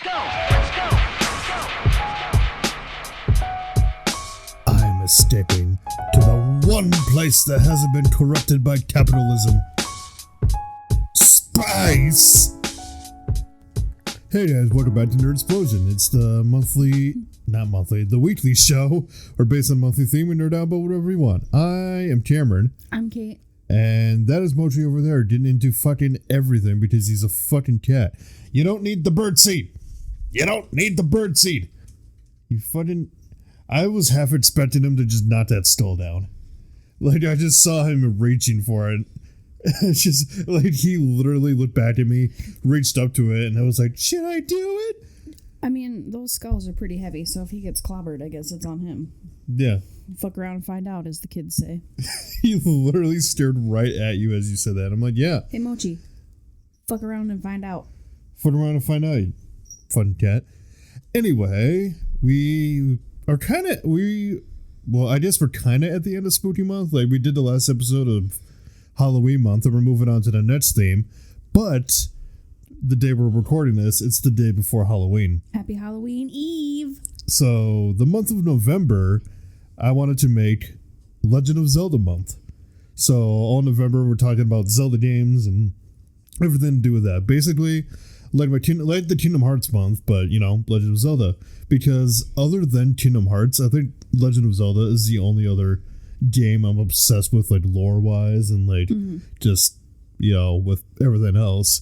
I'm stepping to the one place that hasn't been corrupted by capitalism. Space! Hey guys, welcome back to Nerd Explosion. It's the the weekly show, or based on a monthly theme, we nerd out about whatever we want. I am Cameron. I'm Kate. And that is Mochi over there, getting into fucking everything because he's a fucking cat. You don't need the bird seed. You don't need the bird seed. You fucking... I was half expecting him to just knock that stool down. Like, I just saw him reaching for it. It's just, like, he literally looked back at me, reached up to it, and I was like, should I do it? I mean, those skulls are pretty heavy, so if he gets clobbered, I guess it's on him. Yeah. Fuck around and find out, as the kids say. He literally stared right at you as you said that. I'm like, yeah. Hey, Mochi. Fuck around and find out. Fuck around and find out, you fun cat. Anyway, I guess we're kind of at the end of Spooky Month. Like, we did the last episode of Halloween Month, and we're moving on to the next theme. But the day we're recording this, it's the day before Halloween. Happy Halloween Eve! So, the month of November, I wanted to make Legend of Zelda month. So, all November, we're talking about Zelda games and everything to do with that. Basically, like the Kingdom Hearts month, but, you know, Legend of Zelda. Because other than Kingdom Hearts, I think Legend of Zelda is the only other game I'm obsessed with, like, lore-wise and, like, just, you know, with everything else.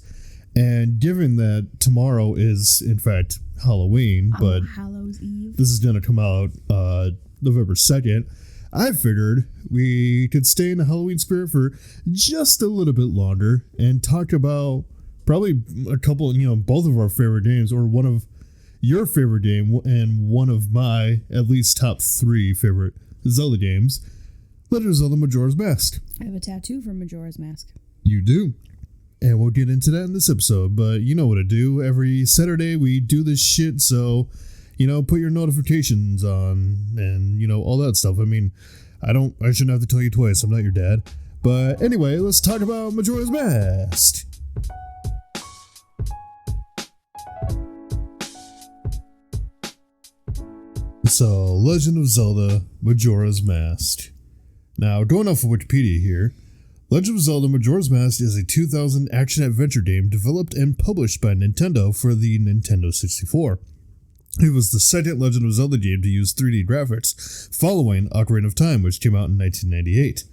And given that tomorrow is, in fact, Halloween, but Hallows Eve. This is going to come out November 2nd, I figured we could stay in the Halloween spirit for just a little bit longer and talk about probably a couple, you know, both of our favorite games, or one of your favorite game and one of my at least top 3 favorite Zelda games, Legend of Zelda Majora's Mask. I have a tattoo from Majora's Mask. You do. And we'll get into that in this episode, but you know what to do. Every Saturday we do this shit, so, you know, put your notifications on and, you know, all that stuff. I mean, I shouldn't have to tell you twice. I'm not your dad. But anyway, let's talk about Majora's Mask. So, Legend of Zelda Majora's Mask. Now, going off of Wikipedia here, Legend of Zelda Majora's Mask is a 2000 action-adventure game developed and published by Nintendo for the Nintendo 64. It was the second Legend of Zelda game to use 3D graphics, following Ocarina of Time, which came out in 1998.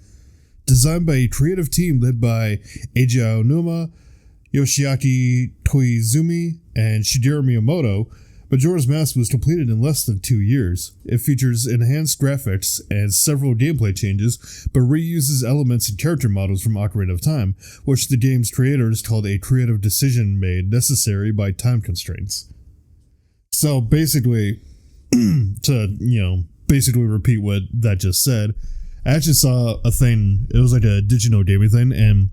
Designed by a creative team led by Eiji Aonuma, Yoshiaki Koizumi, and Shigeru Miyamoto, Majora's Mask was completed in less than 2 years. It features enhanced graphics and several gameplay changes, but reuses elements and character models from Ocarina of Time, which the game's creators called a creative decision made necessary by time constraints. So basically, to, you know, basically repeat what that just said, I actually saw a thing, it was like a Digino gaming thing, and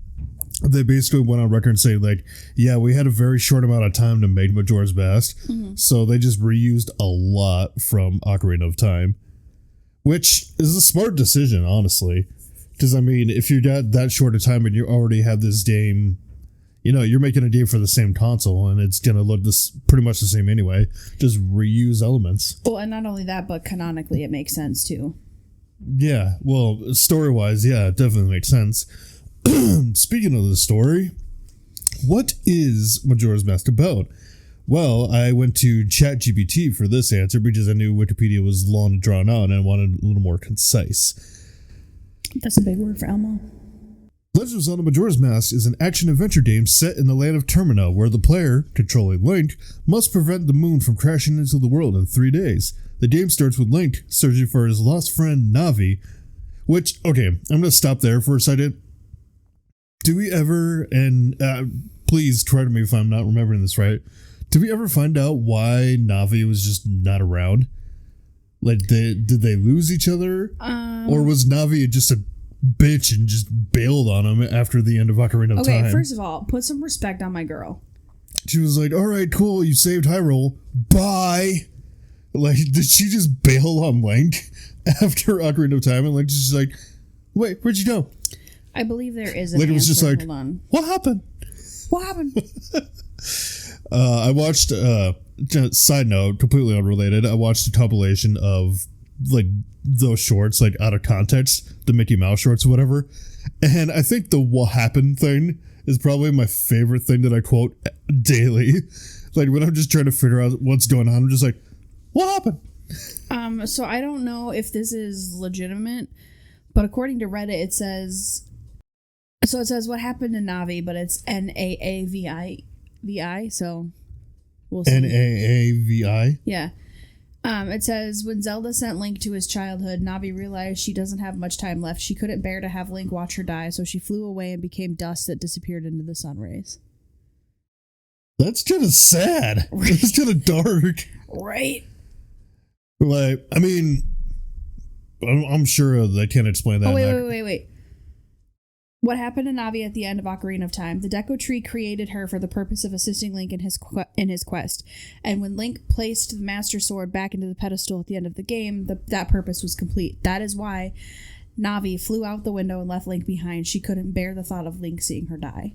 they basically went on record and saying, like, yeah, we had a very short amount of time to make Majora's Mask, so they just reused a lot from Ocarina of Time, which is a smart decision, honestly, because, I mean, if you got that short of time and you already have this game, you know, you're making a game for the same console, and it's going to look pretty much the same anyway, just reuse elements. Well, and not only that, but canonically it makes sense, too. Yeah, well, story-wise, yeah, it definitely makes sense. Speaking of the story, what is Majora's Mask about? Well, I went to ChatGPT for this answer because I knew Wikipedia was long and drawn out and I wanted a little more concise. That's a big word for Elmo. Legend of Zelda Majora's Mask is an action-adventure game set in the land of Termina, where the player, controlling Link, must prevent the moon from crashing into the world in 3 days. The game starts with Link searching for his lost friend Navi, which, okay, I'm going to stop there for a second. Do we ever, and please correct me if I'm not remembering this right, did we ever find out why Navi was just not around? Like, did they lose each other? Or was Navi just a bitch and just bailed on him after the end of Ocarina of Time? Okay, first of all, put some respect on my girl. She was like, alright, cool, you saved Hyrule, bye! Like, did she just bail on Link after Ocarina of Time? And Link's just like, wait, where'd you go? I believe there is an Like, it was answer. just like, hold on. what happened? What happened? I watched just side note, completely unrelated, I watched a compilation of like those shorts, like out of context, the Mickey Mouse shorts or whatever. And I think the "what happened" thing is probably my favorite thing that I quote daily. Like when I'm just trying to figure out what's going on, I'm just like, what happened? So I don't know if this is legitimate, but according to Reddit, it says what happened to Navi, but it's Naavi, so we'll see. Naavi? Yeah. It says, when Zelda sent Link to his childhood, Navi realized she doesn't have much time left. She couldn't bear to have Link watch her die, so she flew away and became dust that disappeared into the sun rays. That's kind of sad. That's kind of dark. Right. Like, I mean, I'm sure they can't explain that. Oh, wait. What happened to Navi at the end of Ocarina of Time? The Deku Tree created her for the purpose of assisting Link in his quest. And when Link placed the Master Sword back into the pedestal at the end of the game, that purpose was complete. That is why Navi flew out the window and left Link behind. She couldn't bear the thought of Link seeing her die.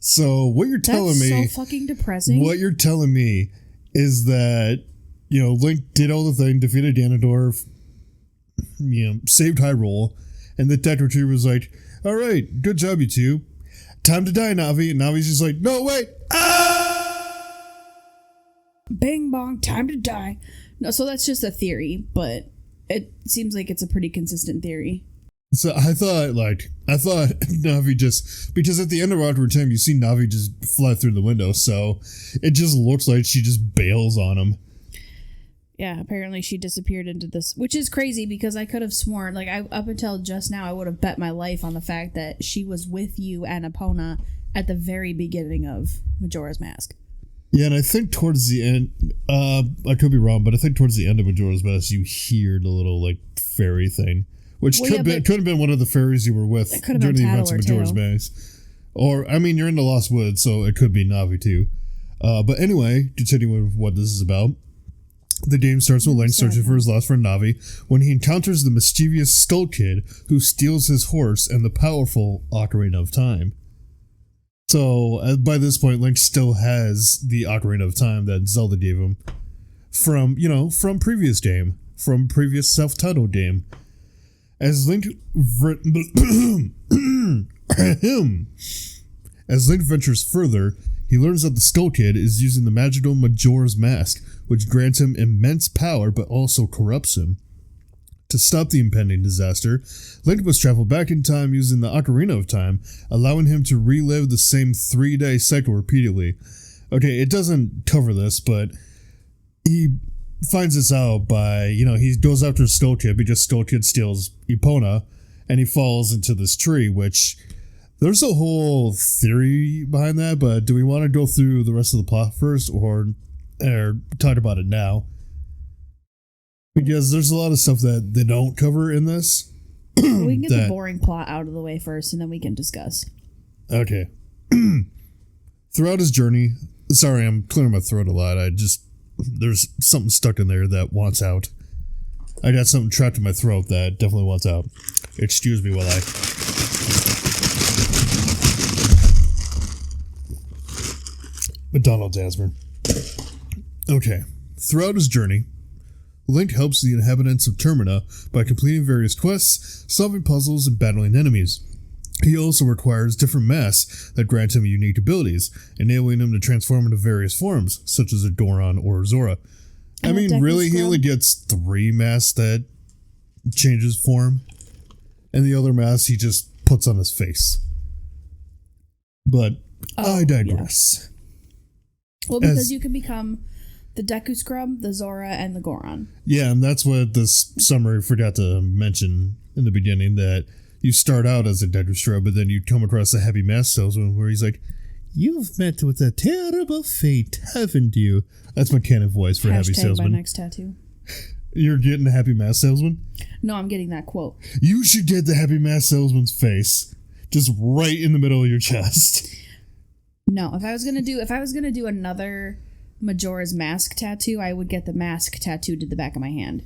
So what you're telling me... That's so fucking depressing. What you're telling me is that, Link did all the thing, defeated Ganondorf, saved Hyrule, and the Deku Tree was like, all right, good job, you two. Time to die, Navi. And Navi's just like, no, wait. Ah! Bing bong, time to die. No, so that's just a theory, but it seems like it's a pretty consistent theory. So I thought Navi just, because at the end of Ocarina of Time, you see Navi just fly through the window, so it just looks like she just bails on him. Yeah, apparently she disappeared into this, which is crazy because I could have sworn, up until just now, I would have bet my life on the fact that she was with you and Epona at the very beginning of Majora's Mask. Yeah, and I think towards the end, I could be wrong, but I think towards the end of Majora's Mask, you hear the little, fairy thing, which could have been one of the fairies you were with during the events of Majora's Mask. Or, I mean, you're in the Lost Woods, so it could be Navi too. But anyway, continuing with what this is about. The game starts with Link searching for his lost friend Navi when he encounters the mischievous Skull Kid who steals his horse and the powerful Ocarina of Time. So, by this point, Link still has the Ocarina of Time that Zelda gave him from previous game, from previous self-titled game. As Link ventures further, he learns that the Skull Kid is using the magical Majora's Mask, which grants him immense power but also corrupts him. To stop the impending disaster, Link must travel back in time using the Ocarina of Time, allowing him to relive the same 3-day cycle repeatedly. Okay, it doesn't cover this, but he finds this out by, he goes after Skull Kid because Skull Kid steals Epona, and he falls into this tree, which... There's a whole theory behind that, but do we want to go through the rest of the plot first or talk about it now? Because there's a lot of stuff that they don't cover in this. We can get the boring plot out of the way first, and then we can discuss. Okay. Throughout his journey... Sorry, I'm clearing my throat a lot. There's something stuck in there that wants out. I got something trapped in my throat that definitely wants out. Excuse me while I... McDonald's Asburn. Okay. Throughout his journey, Link helps the inhabitants of Termina by completing various quests, solving puzzles, and battling enemies. He also requires different masks that grant him unique abilities, enabling him to transform into various forms, such as a Goron or a Zora. I mean, really, he only gets 3 masks that changes form, and the other mask he just puts on his face. But I digress. Yeah. Well, because you can become the Deku Scrub, the Zora, and the Goron. Yeah, and that's what this summary forgot to mention in the beginning, that you start out as a Deku Scrub, but then you come across a heavy mask salesman where he's like, "You've met with a terrible fate, haven't you?" That's my canon voice for heavy salesman. My next tattoo. You're getting a happy mask salesman? No, I'm getting that quote. You should get the happy mask salesman's face, just right in the middle of your chest. No, if I was gonna do another Majora's Mask tattoo, I would get the mask tattooed to the back of my hand.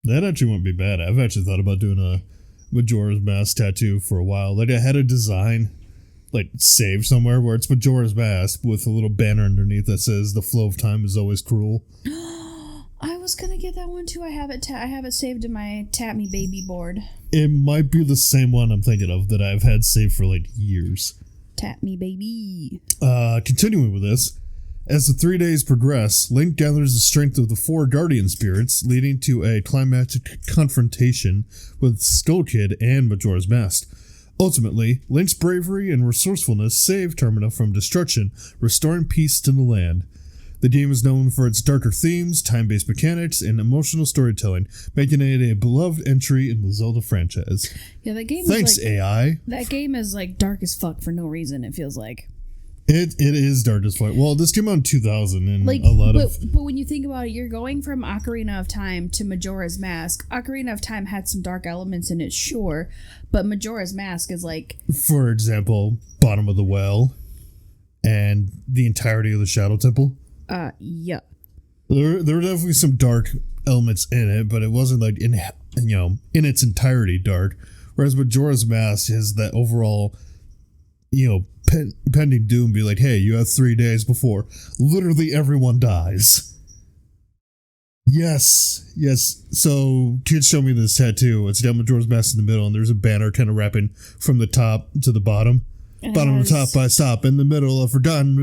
That actually wouldn't be bad. I've actually thought about doing a Majora's Mask tattoo for a while. I had a design like saved somewhere where it's Majora's Mask with a little banner underneath that says the flow of time is always cruel. I was gonna get that one too. I have it. I have it saved in my Tap Me Baby board. It might be the same one I'm thinking of that I've had saved for like years. Tap Me Baby. Continuing with this, as the 3 days progress, Link gathers the strength of the 4 guardian spirits, leading to a climactic confrontation with Skull Kid and Majora's Mask. Ultimately, Link's bravery and resourcefulness save Termina from destruction, restoring peace to the land. The game is known for its darker themes, time-based mechanics, and emotional storytelling, making it a beloved entry in the Zelda franchise. Yeah, that game. Thanks, is AI. That game is like dark as fuck for no reason. It feels like. It is dark as fuck. Well, this came out in 2000, and like, but when you think about it, you're going from Ocarina of Time to Majora's Mask. Ocarina of Time had some dark elements in it, sure, but Majora's Mask is like, for example, Bottom of the Well, and the entirety of the Shadow Temple. Yeah. There were definitely some dark elements in it, but it wasn't like in its entirety dark. Whereas Majora's Mask has that overall, pending doom. Be like, hey, you have 3 days before literally everyone dies. Yes. So kids show me this tattoo. It's got Majora's Mask in the middle, and there's a banner kind of wrapping from the top to the bottom. Bottom to top by stop. In the middle of forgotten.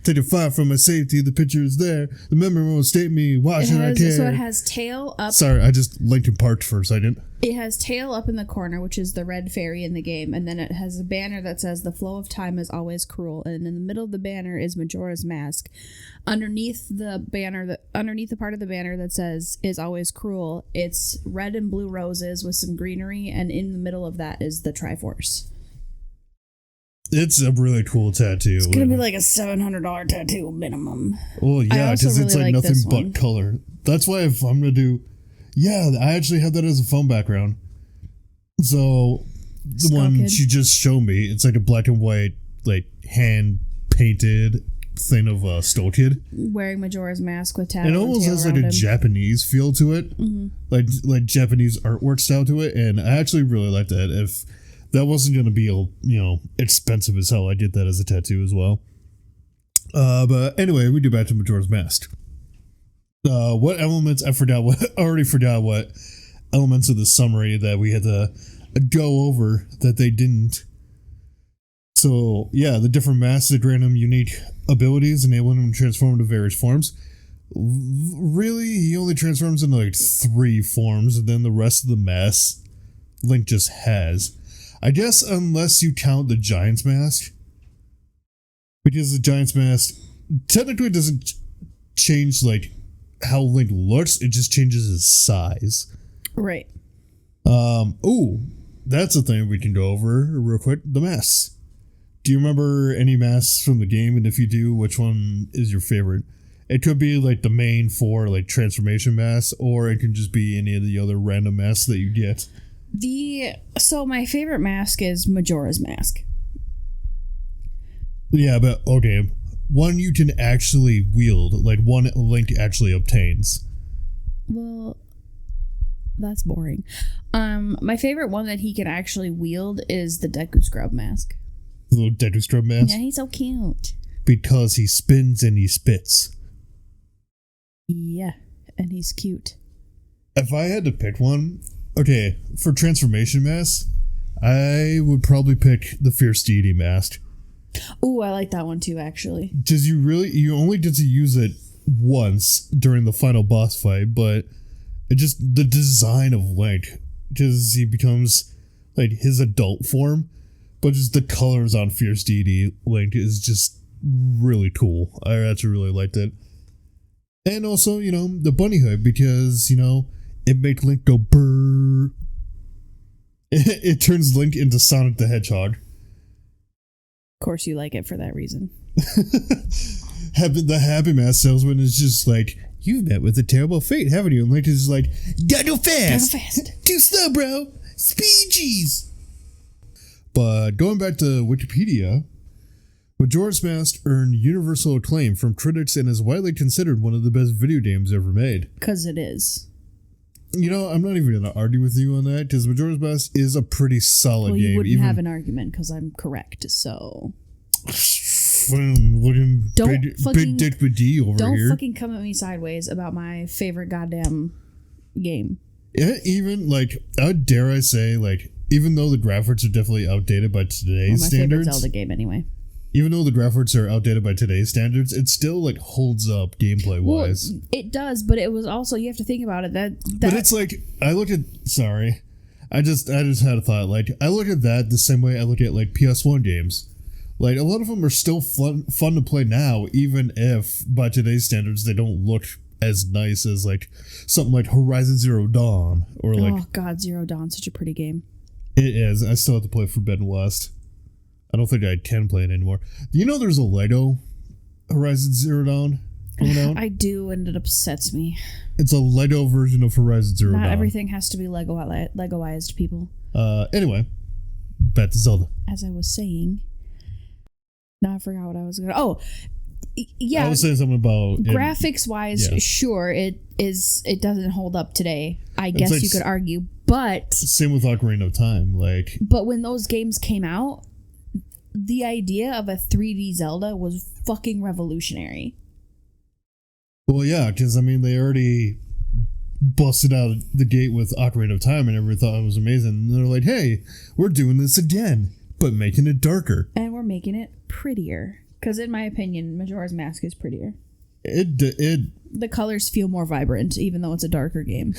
Take a fire from my safety. The picture is there. The memory won't state me. Why should I care? So it has tail up. Sorry, I just Linkin Parked for a second. It has tail up in the corner, which is the red fairy in the game, and then it has a banner that says the flow of time is always cruel, and in the middle of the banner is Majora's Mask. Underneath the part of the banner that says is always cruel, it's red and blue roses with some greenery, and in the middle of that is the Triforce. It's a really cool tattoo. It's gonna be like a $700 tattoo minimum. Well, yeah, because it's like nothing but color. That's why if I'm gonna do, I actually have that as a phone background. So the one she just showed me, it's like a black and white, like hand painted thing of Skull Kid wearing Majora's Mask with tattoo. It almost has like a Japanese feel to it, like Japanese artwork style to it, and I actually really like that. If that wasn't going to be, expensive as hell, I did that as a tattoo as well. But anyway, we do back to Majora's Mask. What elements, I already forgot what elements of the summary that we had to go over that they didn't. So, yeah, the different masks that grant him unique abilities, enabling him to transform into various forms. Really, he only transforms into like 3 forms, and then the rest of the masks Link just has. I guess unless you count the Giant's Mask. Because the Giant's Mask technically doesn't change like how Link looks, it just changes his size. Right. That's a thing we can go over real quick. The masks. Do you remember any masks from the game? And if you do, which one is your favorite? It could be like the main 4 like transformation masks, or it can just be any of the other random masks that you get. So my favorite mask is Majora's Mask. Yeah, but okay. One you can actually wield, like one Link actually obtains. Well, that's boring. My favorite one that he can actually wield is the Deku Scrub mask. The little Deku Scrub mask? Yeah, he's so cute. Because he spins and he spits. Yeah, and he's cute. If I had to pick one, okay, for transformation masks, I would probably pick the Fierce Deity mask. Ooh, I like that one too, actually. Because you only get to use it once during the final boss fight, but it just, the design of Link, because he becomes like his adult form, but just the colors on Fierce Deity Link is just really cool. I actually really liked it. And also, the bunny hood, because, it makes Link go brrr. It turns Link into Sonic the Hedgehog. Of course you like it for that reason. The Happy Mask salesman is just like, you've met with a terrible fate, haven't you? And Link is like, gotta go fast. Too slow, bro. Speed cheese. But going back to Wikipedia, Majora's Mask earned universal acclaim from critics and is widely considered one of the best video games ever made. Because it is. I'm not even going to argue with you on that because Majora's Mask is a pretty solid game. You wouldn't have an argument because I'm correct, so... Looking big dick with D over here. Don't fucking come at me sideways about my favorite goddamn game. Yeah, even, dare I say, even though the graphics are definitely outdated by today's my standards... favorite Zelda game, anyway. Even though the graphics are outdated by today's standards, it still, holds up gameplay-wise. Well, it does, but it was also... You have to think about it, that But it's I look at... Sorry. I just had a thought. I look at that the same way I look at, PS1 games. A lot of them are still fun to play now, even if, by today's standards, they don't look as nice as, something like Horizon Zero Dawn, or, Oh, God, Zero Dawn, such a pretty game. It is. I still have to play Forbidden West. I don't think I can play it anymore. Do you know there's a Lego Horizon Zero Dawn coming out? I do, and it upsets me. It's a Lego version of Horizon Zero Dawn. Not everything has to be Legoized, people. Anyway, back to Zelda. As I was saying... Now I forgot what I was going to... Oh, yeah. I was saying something about... Graphics-wise, sure, it doesn't hold up today. I guess you could argue, but... Same with Ocarina of Time, But when those games came out, the idea of a 3D Zelda was fucking revolutionary. Well, yeah, because, they already busted out the gate with Ocarina of Time and everyone thought it was amazing. And they're like, hey, we're doing this again, but making it darker. And we're making it prettier. Because in my opinion, Majora's Mask is prettier. The colors feel more vibrant, even though it's a darker game.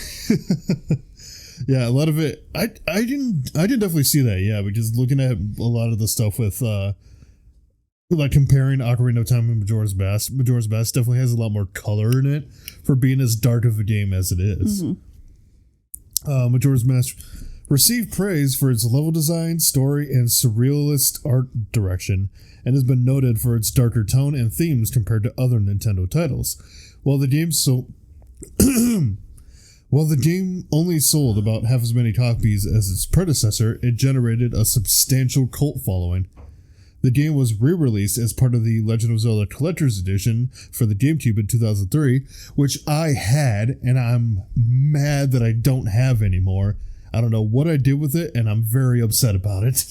Yeah, a lot of it. I didn't definitely see that. Yeah, because looking at a lot of the stuff with comparing Ocarina of Time and Majora's Mask definitely has a lot more color in it for being as dark of a game as it is. Mm-hmm. Majora's Mask received praise for its level design, story, and surrealist art direction, and has been noted for its darker tone and themes compared to other Nintendo titles. While the game only sold about half as many copies as its predecessor, it generated a substantial cult following. The game was re-released as part of the Legend of Zelda Collector's Edition for the GameCube in 2003, which I had, and I'm mad that I don't have anymore. I don't know what I did with it, and I'm very upset about it.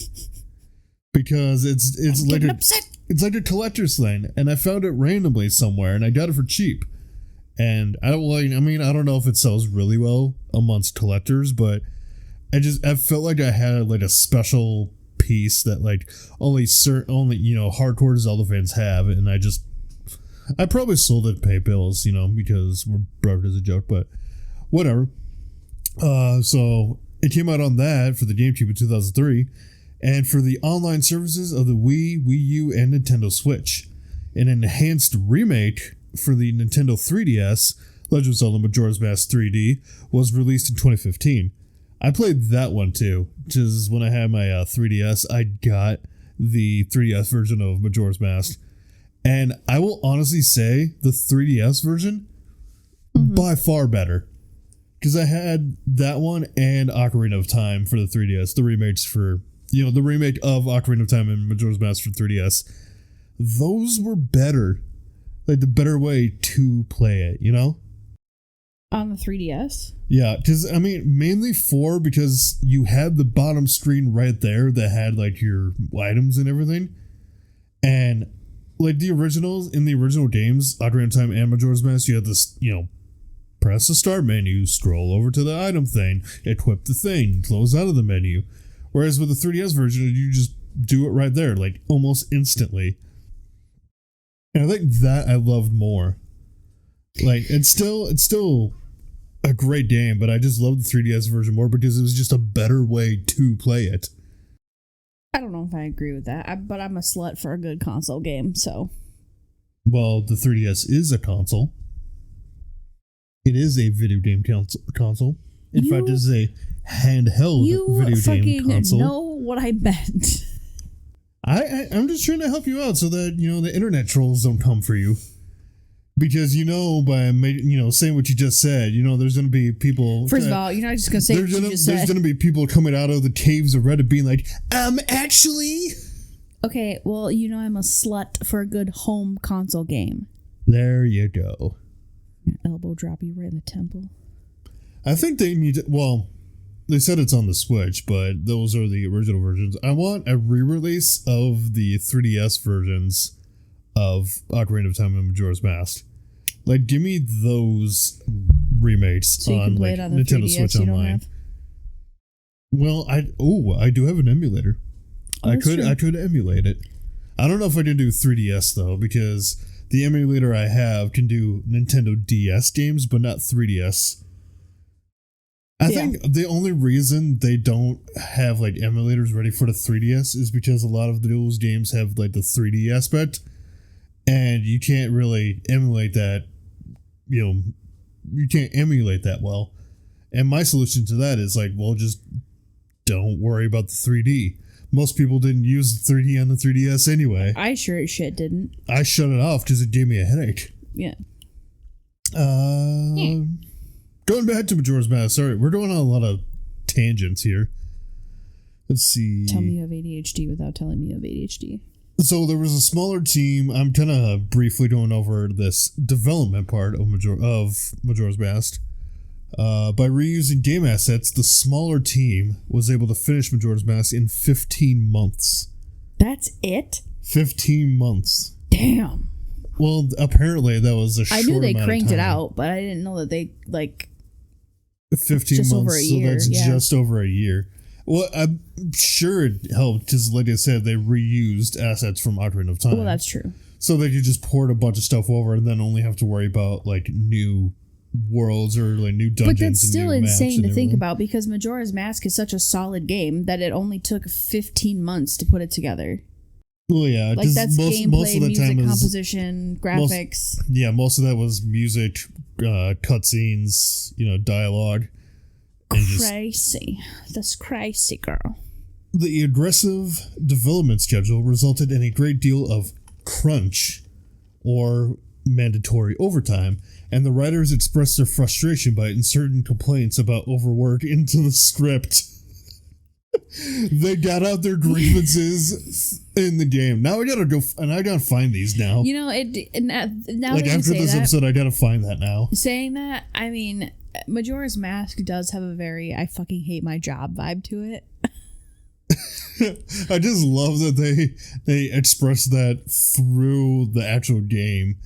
Because it's like a collector's thing, and I found it randomly somewhere, and I got it for cheap. And I don't know if it sells really well amongst collectors, but I felt like I had a special piece that only hardcore Zelda fans have, and I probably sold it to pay bills, because we're broke as a joke, but whatever. So it came out on that for the GameCube in 2003, and for the online services of the Wii, Wii U, and Nintendo Switch. An enhanced remake for the Nintendo 3DS, Legend of Zelda Majora's Mask 3D, was released in 2015. I played that one too, because when I had my 3DS, I got the 3DS version of Majora's Mask. And I will honestly say the 3DS version, by far better. Because I had that one and Ocarina of Time for the 3DS, the remake of Ocarina of Time and Majora's Mask for 3DS. Those were better. The better way to play it, On the 3DS? Yeah, because, mainly because you had the bottom screen right there that had, your items and everything. And, in the original games, Ocarina of Time and Majora's Mask, you had this, press the start menu, scroll over to the item thing, equip the thing, close out of the menu. Whereas with the 3DS version, you just do it right there, almost instantly. And I think that I loved more. It's still a great game, but I just love the 3DS version more because it was just a better way to play it. I don't know if I agree with that, but I'm a slut for a good console game, so. Well, the 3DS is a console. It is a video game console. In fact, it is a handheld video game console. You know what I meant. I'm just trying to help you out so that, the internet trolls don't come for you. Because, by, saying what you just said, there's going to be people... First of all, you're not just going to say what you just said. There's going to be people coming out of the caves of Reddit being like, actually... Okay, well, I'm a slut for a good home console game. There you go. Elbow drop you right in the temple. I think they need to, well, they said it's on the Switch, but those are the original versions. I want a re-release of the 3DS versions of Ocarina of Time and Majora's Mask. Like, give me those remakes so you on can play like it on the Nintendo 3DS Switch you don't Online. have? Well, I do have an emulator. Oh, I true. could emulate it. I don't know if I can do 3DS though, because the emulator I have can do Nintendo DS games, but not 3DS. I think the only reason they don't have like emulators ready for the 3DS is because a lot of those games have like the 3D aspect, and you can't really emulate that. You can't emulate that well. And my solution to that is like, well, just don't worry about the 3D. Most people didn't use the 3D on the 3DS anyway. I sure as shit didn't. I shut it off because it gave me a headache. Yeah. Going back to Majora's Mask. Sorry, we're going on a lot of tangents here. Let's see. Tell me you have ADHD without telling me you have ADHD. So there was a smaller team. I'm kind of briefly going over this development part of Majora's Mask. By reusing game assets, the smaller team was able to finish Majora's Mask in 15 months. That's it? 15 months. Damn. Well, apparently that was a short amount of time. I knew they cranked it out, but I didn't know that they, 15 just months, over a year, so that's yeah. just over a year. Well, I'm sure it helped, because like I said, they reused assets from Ocarina of Time. Well, that's true. So they could just port a bunch of stuff over and then only have to worry about, new worlds or new dungeons. But that's still and new maps insane and to think everything. about, because Majora's Mask is such a solid game that it only took 15 months to put it together. Well, yeah. That's gameplay, most of the music, time composition, graphics. Most of that was music, cutscenes, dialogue. Crazy. That's crazy, girl. The aggressive development schedule resulted in a great deal of crunch, or mandatory overtime, and the writers expressed their frustration by inserting complaints about overwork into the script. They got out their grievances in the game. Now I gotta find these now. Now that after this episode, I gotta find that now. Saying that, I mean, Majora's Mask does have a very I fucking hate my job vibe to it. I just love that they express that through the actual game.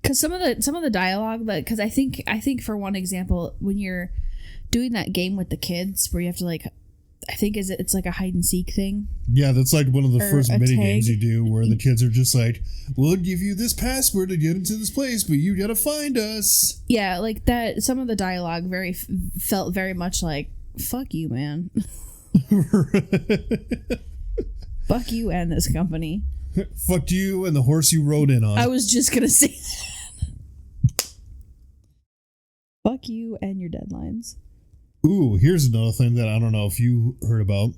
Because some of the dialogue, because I think for one example, when you're doing that game with the kids where you have to I think it's like a hide and seek thing. Yeah, that's like one of the first mini games you do, where the kids are just like, "We'll give you this password to get into this place, but you gotta find us." Yeah, like that. Some of the dialogue felt very much like, "Fuck you, man." Fuck you and this company. Fuck you and the horse you rode in on. I was just gonna say that. Fuck you and your deadlines. Ooh, here's another thing that I don't know if you heard about.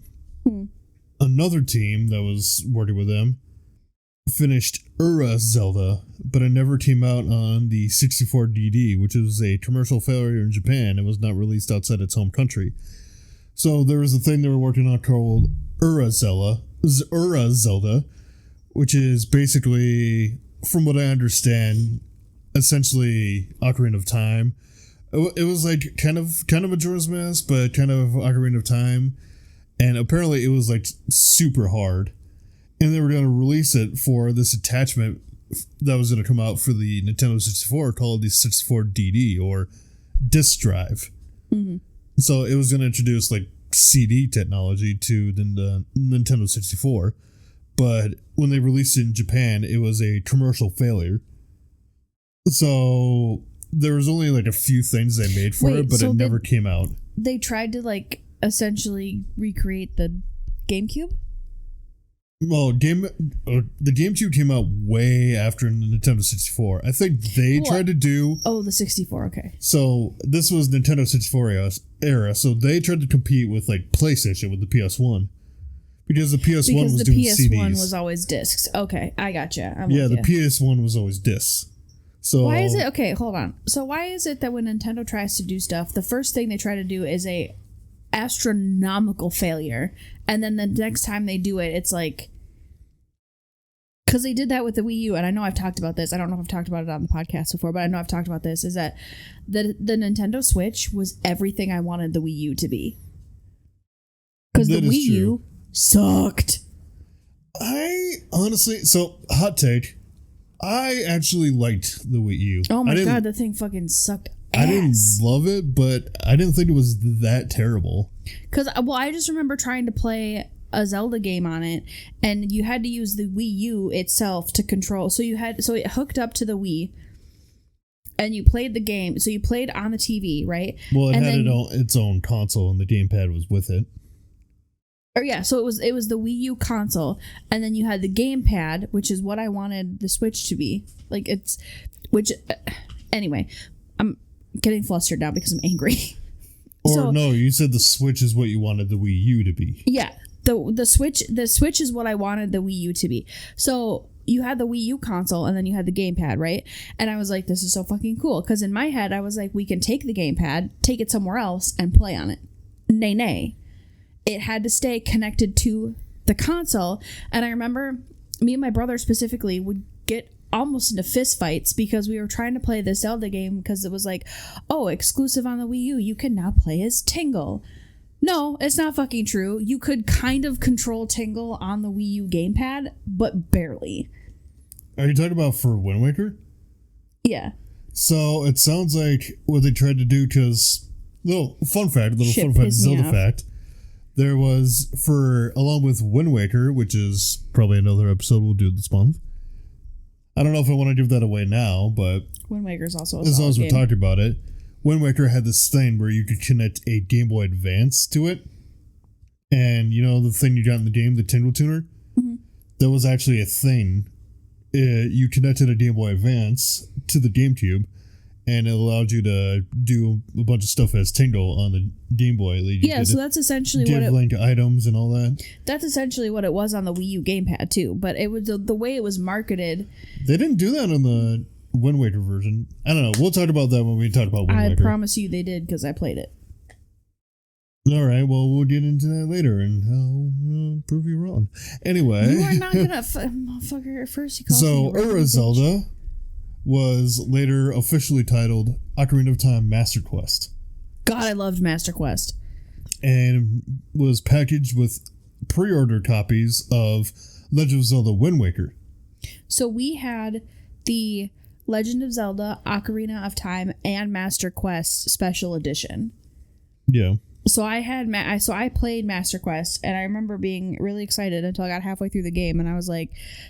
Another team that was working with them finished Zelda, but it never came out on the 64 DD, which was a commercial failure in Japan and was not released outside its home country. So there was a thing they were working on called Zelda, which is basically, from what I understand, essentially Ocarina of Time. It was like kind of Majora's Mask, but kind of Ocarina of Time, and apparently it was super hard. And they were going to release it for this attachment that was going to come out for the Nintendo 64 called the 64 DD, or disk drive. Mm-hmm. So it was going to introduce CD technology to the Nintendo 64, but when they released it in Japan, it was a commercial failure. So there was only a few things they made for it, but it never came out. They tried to essentially recreate the GameCube? Well, the GameCube came out way after the Nintendo 64. I think they tried to do... Oh, the 64, okay. So this was Nintendo 64 era, so they tried to compete with PlayStation with the PS1. Because the PS1 was doing CDs. The PS1 was always discs. Okay, I gotcha. The PS1 was always discs. So why is it... Okay, hold on. So why is it that when Nintendo tries to do stuff, the first thing they try to do is a astronomical failure, and then the next time they do it, it's because they did that with the Wii U, and I know I've talked about this. I don't know if I've talked about it on the podcast before, but I know I've talked about this, is that the Nintendo Switch was everything I wanted the Wii U to be. Because the Wii U sucked. I honestly, so hot take, I actually liked the Wii U. Oh my god, the thing fucking sucked ass. I didn't love it, but I didn't think it was that terrible. Because, well, I just remember trying to play a Zelda game on it, and you had to use the Wii U itself to control. So it hooked up to the Wii, and you played the game. So you played on the TV, right? Well, it had its own console, and the gamepad was with it. Or yeah, so it was the Wii U console, and then you had the gamepad, which is what I wanted the Switch to be. Anyway, I'm getting flustered now because I'm angry. No, you said the Switch is what you wanted the Wii U to be. Yeah. The Switch is what I wanted the Wii U to be. So you had the Wii U console and then you had the gamepad, right? And I was like, this is so fucking cool. Because in my head, I was like, we can take the gamepad, take it somewhere else, and play on it. Nay. It had to stay connected to the console. And I remember me and my brother specifically would get almost into fist fights because we were trying to play the Zelda game because it was like, oh, exclusive on the Wii U, you can now play as Tingle. No, it's not fucking true. You could kind of control Tingle on the Wii U gamepad, but barely. Are you talking about for Wind Waker? Yeah. So it sounds like what they tried to do, because little fun fact, Zelda fact. There was, along with Wind Waker, which is probably another episode we'll do this month. I don't know if I want to give that away now, but Wind Waker's also a as long as we're game. talking about it, Wind Waker had this thing where you could connect a Game Boy Advance to it. And you know the thing you got in the game, the Tingle Tuner? Mm-hmm. That was actually a thing. You connected a Game Boy Advance to the GameCube, and it allowed you to do a bunch of stuff as Tingle on the Game Boy. So that's essentially what link items and all that. That's essentially what it was on the Wii U gamepad too. But it was the way it was marketed. They didn't do that on the Wind Waker version. I don't know. We'll talk about that when we talk about Wind Waker. I promise you they did because I played it. All right. Well, we'll get into that later, and I'll prove you wrong. Anyway, you are not gonna motherfucker. First you called me Ura Zelda was later officially titled Ocarina of Time Master Quest. God, I loved Master Quest. And was packaged with pre-order copies of Legend of Zelda Wind Waker. So we had the Legend of Zelda Ocarina of Time and Master Quest Special Edition. Yeah. So I played Master Quest, and I remember being really excited until I got halfway through the game, and I was like,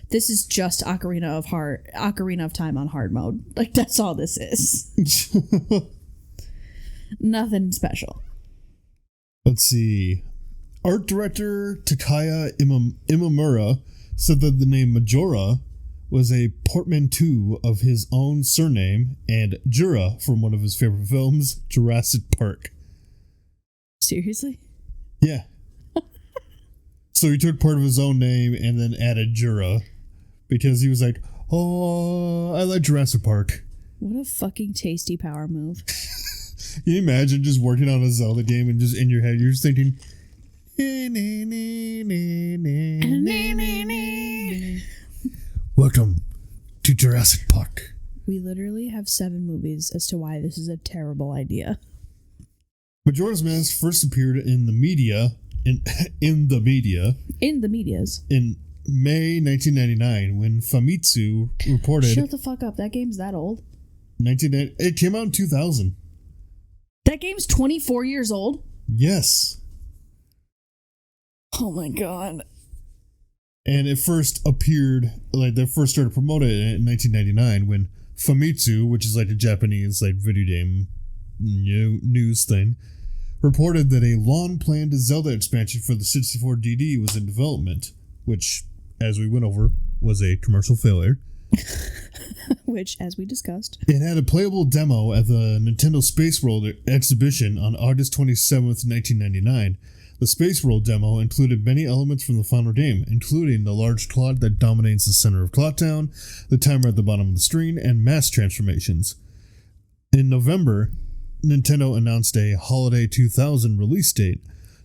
"This is just Ocarina of Time on hard mode. Like that's all this is. Nothing special." Let's see. Art director Takaya Imamura said that the name Majora was a portmanteau of his own surname and Jura from one of his favorite films, Jurassic Park. Seriously? Yeah. So he took part of his own name and then added Jura because he was like, oh, I like Jurassic Park. What a fucking tasty power move. Can you imagine just working on a Zelda game and just in your head, you're just thinking, welcome to Jurassic Park. We literally have 7 movies as to why this is a terrible idea. Majora's Mask first appeared in the media in the medias in May 1999 when Famitsu reported. Shut the fuck up! That game's that old. It came out in 2000. That game's 24 years old. Yes. Oh my god. And it first appeared, like they first started promoting it in 1999 when Famitsu, which is like a Japanese like video game news thing, reported that a long-planned Zelda expansion for the 64 DD was in development, which, as we went over, was a commercial failure. Which, as we discussed, it had a playable demo at the Nintendo Space World exhibition on August 27th, 1999. The Space World demo included many elements from the final game, including the large clock that dominates the center of Clock Town, the timer at the bottom of the screen, and mass transformations. In November, Nintendo announced a Holiday 2000 release date.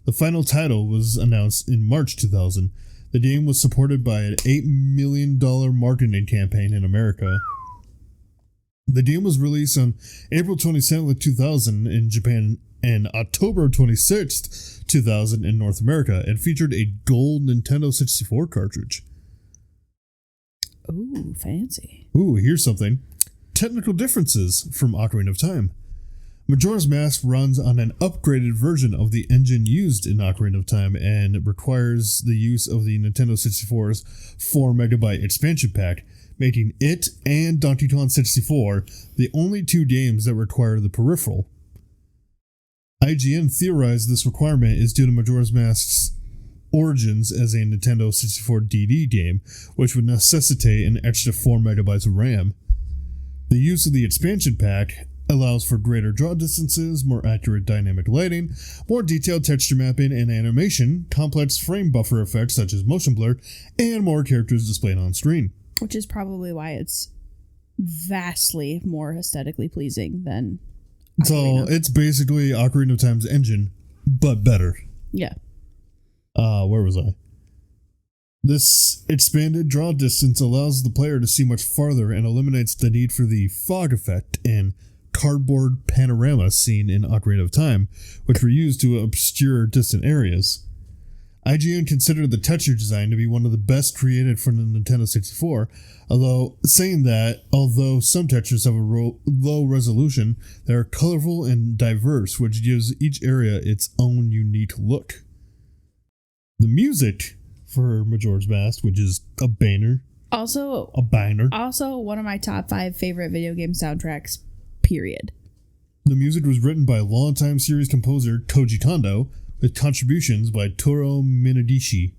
The final title was announced in March 2000. The game was supported by an $8 million marketing campaign in America. The game was released on April 27th, 2000 in Japan and October 26th, 2000 in North America, and featured a gold Nintendo 64 cartridge. Ooh, fancy. Ooh, here's something. Technical differences from Ocarina of Time. Majora's Mask runs on an upgraded version of the engine used in Ocarina of Time and requires the use of the Nintendo 64's 4MB expansion pack, making it and Donkey Kong 64 the only two games that require the peripheral. IGN theorized this requirement is due to Majora's Mask's origins as a Nintendo 64 DD game, which would necessitate an extra 4MB of RAM. The use of the expansion pack allows for greater draw distances, more accurate dynamic lighting, more detailed texture mapping and animation, complex frame buffer effects such as motion blur, and more characters displayed on screen. Which is probably why it's vastly more aesthetically pleasing than So it's basically Ocarina of Time's engine, but better. Yeah. Where was I? This expanded draw distance allows the player to see much farther and eliminates the need for the fog effect and cardboard panorama seen in Ocarina of Time, which were used to obscure distant areas. IGN considered the texture design to be one of the best created for the Nintendo 64, although some textures have a low resolution, they are colorful and diverse, which gives each area its own unique look. The music for Majora's Mask, which is a banger. Also, one of my top 5 favorite video game soundtracks, period. The music was written by longtime series composer Koji Kondo, with contributions by Toru Minagishi.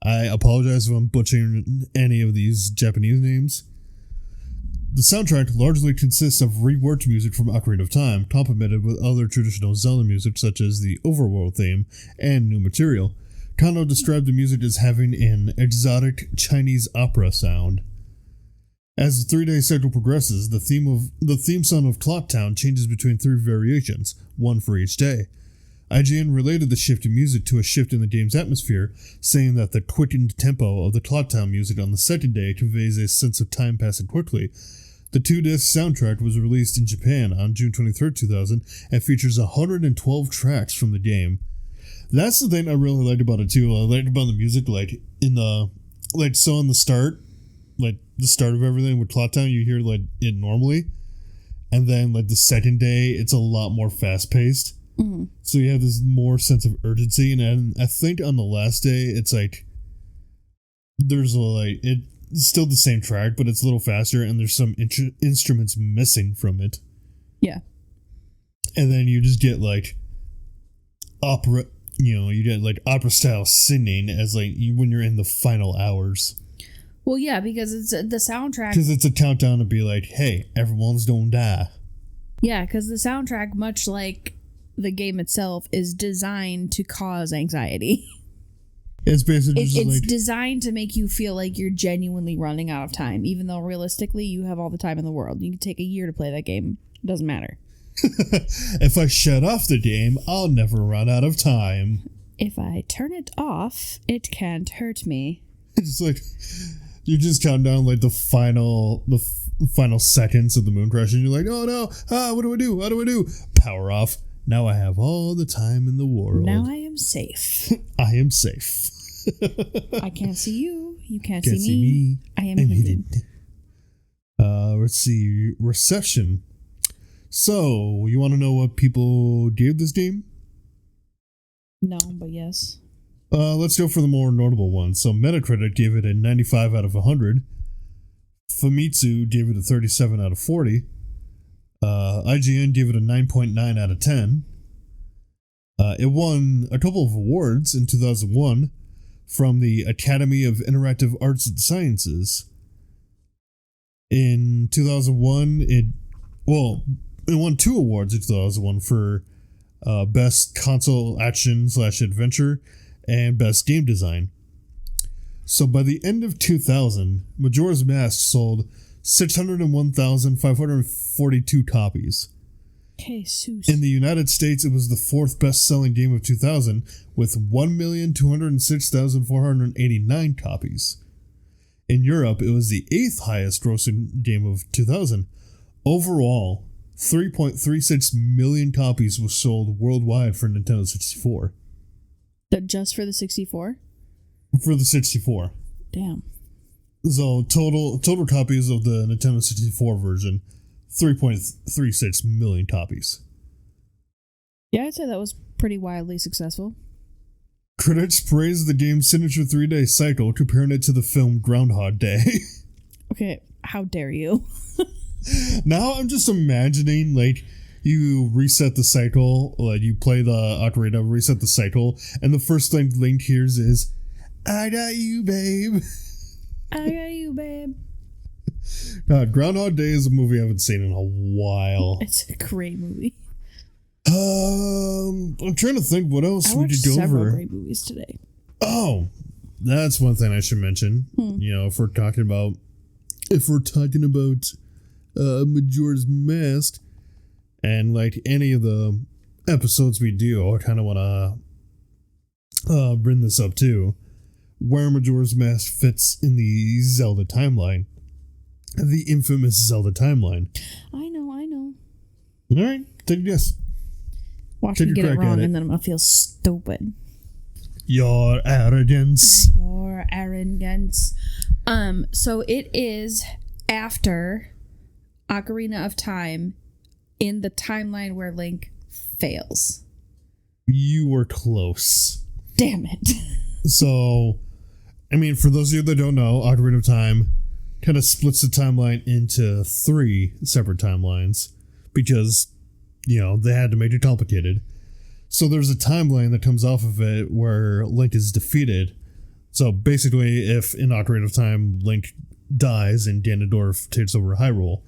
I apologize if I'm butchering any of these Japanese names. The soundtrack largely consists of reworked music from Ocarina of Time, complemented with other traditional Zelda music such as the Overworld theme and new material. Kondo described the music as having an exotic Chinese opera sound. As the 3-day cycle progresses, the theme song of Clock Town changes between 3 variations, one for each day. IGN related the shift in music to a shift in the game's atmosphere, saying that the quickened tempo of the Clock Town music on the second day conveys a sense of time passing quickly. The 2-disc soundtrack was released in Japan on June 23, 2000, and features 112 tracks from the game. That's the thing I really liked about it too. I liked about the music, in the start, the start of everything with Clock Town, you hear it normally, and then the second day, it's a lot more fast paced. Mm-hmm. So you have this more sense of urgency, and I think on the last day, it's there's it's still the same track, but it's a little faster, and there's some instruments missing from it. Yeah. And then you just get opera, you get opera style singing as when you're in the final hours. Well, yeah, because it's the soundtrack. Because it's a countdown to be hey, everyone's gonna die. Yeah, because the soundtrack, much like the game itself, is designed to cause anxiety. It's basically it's designed to make you feel like you're genuinely running out of time, even though realistically you have all the time in the world. You can take a year to play that game. It doesn't matter. If I shut off the game, I'll never run out of time. If I turn it off, it can't hurt me. It's you just count down the final seconds of the moon crash, and you're like, oh no, what do I do? How do I do? Power off. Now I have all the time in the world. Now I am safe. I am safe. I can't see you. You can't see me. I am hidden. Let's see. Reception. So, you want to know what people gave this game? No, but yes. Let's go for the more notable ones. So, Metacritic gave it a 95 out of 100. Famitsu gave it a 37 out of 40. IGN gave it a 9.9 out of 10. It won a couple of awards in 2001 from the Academy of Interactive Arts and Sciences. In 2001, it won 2 awards in 2001 for Best Console Action / Adventure and Best Game Design. So by the end of 2000, Majora's Mask sold 601,542 copies. Okay, Seuss. In the United States, it was the fourth best-selling game of 2000 with 1,206,489 copies. In Europe, it was the eighth highest grossing game of 2000. Overall, 3.36 million copies was sold worldwide for Nintendo 64. Just for the 64? For the 64. Damn. So total copies of the Nintendo 64 version, 3.36 million copies. Yeah, I'd say that was pretty wildly successful. Critics praised the game's signature 3-day cycle, comparing it to the film Groundhog Day. Okay, how dare you? Now I'm just imagining, like, you reset the cycle, like, you play the ocarina, reset the cycle, and the first thing Link hears is, I got you, babe. I got you, babe. God, Groundhog Day is a movie I haven't seen in a while. It's a great movie. I'm trying to think what else we could go watched several over. great movies today. Oh, that's one thing I should mention. You know, if we're talking about Majora's Mask, and like any of the episodes we do, I kind of want to bring this up too, where Majora's Mask fits in the Zelda timeline, the infamous Zelda timeline. I know. All right, take a guess. Watch me get it wrong, and then I'm gonna feel stupid. Your arrogance. Your arrogance. So it is after Ocarina of Time in the timeline where Link fails. You were close. Damn it. So, I mean, for those of you that don't know, Ocarina of Time kind of splits the timeline into 3 separate timelines because, you know, they had to make it complicated. So there's a timeline that comes off of it where Link is defeated. So basically, if in Ocarina of Time Link dies and Ganondorf takes over Hyrule,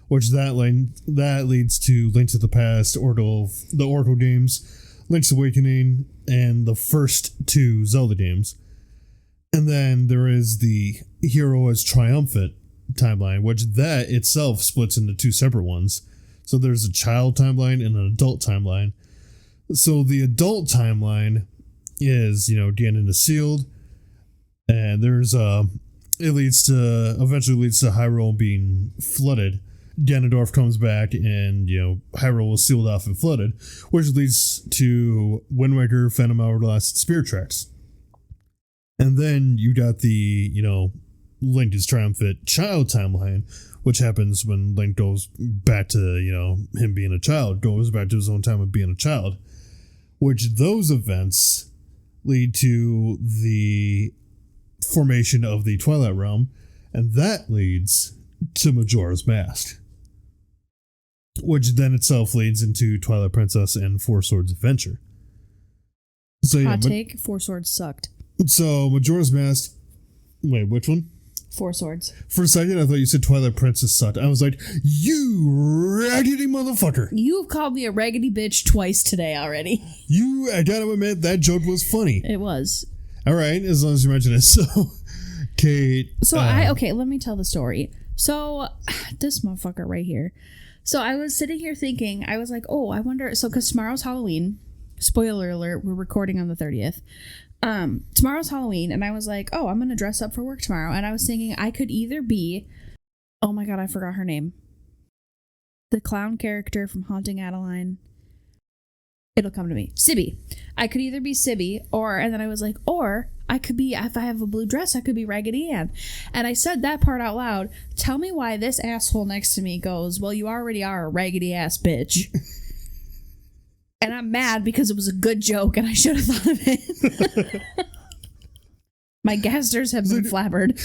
which that leads to Link to the Past, the Oracle games, Link's Awakening, and the first 2 Zelda games. And then there is the Hero as Triumphant timeline, which that itself splits into 2 separate ones. So there's a child timeline and an adult timeline. So the adult timeline is, you know, Ganon is sealed, and there's eventually leads to Hyrule being flooded. Ganondorf comes back, and, you know, Hyrule was sealed off and flooded, which leads to Wind Waker, Phantom Hourglass, and Spirit Tracks. And then you got the, you know, Link is Triumphant child timeline, which happens when Link goes back to, you know, him being a child, goes back to his own time of being a child, which those events lead to the formation of the Twilight Realm, and that leads to Majora's Mask, which then itself leads into Twilight Princess and Four Swords Adventure. So Hot take, Four Swords sucked. So Majora's Mask, wait, which one? Four Swords. For a second, I thought you said Twilight Princess sucked. I was like, you raggedy motherfucker. You've called me a raggedy bitch twice today already. I gotta admit, that joke was funny. It was. All right, as long as you mention it. So, Kate. So let me tell the story. So, this motherfucker right here. So, I was sitting here thinking, I was like, oh, I wonder. So, because tomorrow's Halloween. Spoiler alert, we're recording on the 30th. Tomorrow's Halloween, and I was like, oh, I'm going to dress up for work tomorrow. And I was thinking I could either be, oh my God, I forgot her name. The clown character from Haunting Adeline. It'll come to me. Sibby. I could either be Sibby, and then I was like, or I could be, if I have a blue dress, I could be Raggedy Ann. And I said that part out loud. Tell me why this asshole next to me goes, well, you already are a raggedy ass bitch. And I'm mad because it was a good joke and I should have thought of it. My gasters have been flabbered.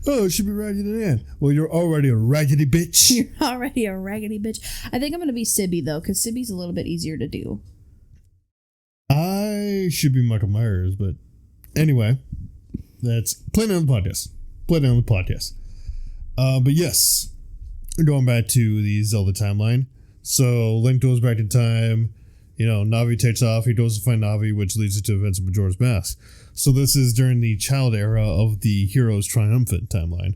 Oh, it should be Raggedy Ann. Well, you're already a raggedy bitch. You're already a raggedy bitch. I think I'm going to be Sibby, though, because Sibby's a little bit easier to do. I should be Michael Myers, but anyway, that's playing on the podcast. But yes, going back to the Zelda timeline. So Link goes back in time, you know, Navi takes off, he goes to find Navi, which leads to events of Majora's Mask. So this is during the child era of the Heroes Triumphant timeline.